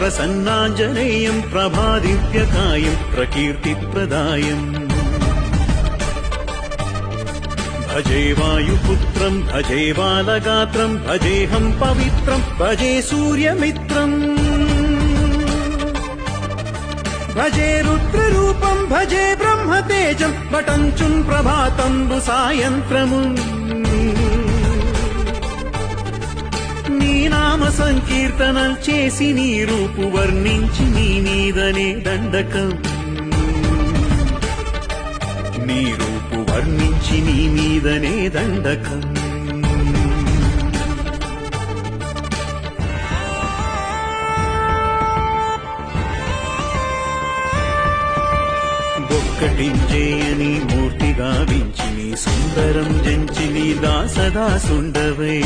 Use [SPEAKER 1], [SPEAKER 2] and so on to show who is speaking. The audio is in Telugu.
[SPEAKER 1] ప్రసన్నాంజనేయం ప్రభాదివ్యకాయం ప్రకీర్తిప్రదాయం భజే వాయుపుత్రం భజే బాలగాత్రం భజేహం పవిత్రం భజే సూర్యమిత్రం భజే రుద్రరూపం భజే బ్రహ్మతేజం పటంచున్ ప్రభాతంబు సాయంత్రము నీ నామ సంకీర్తనం చేసి నీ రూపు వర్ణించి నీ మీదనే దండకం నీ రూపు వర్ణించి నీ మీదనే దండకం ఒక్కటించేయని మూర్తి గావించి నీ సుందరం జంచి నీ దాసదాసుండవై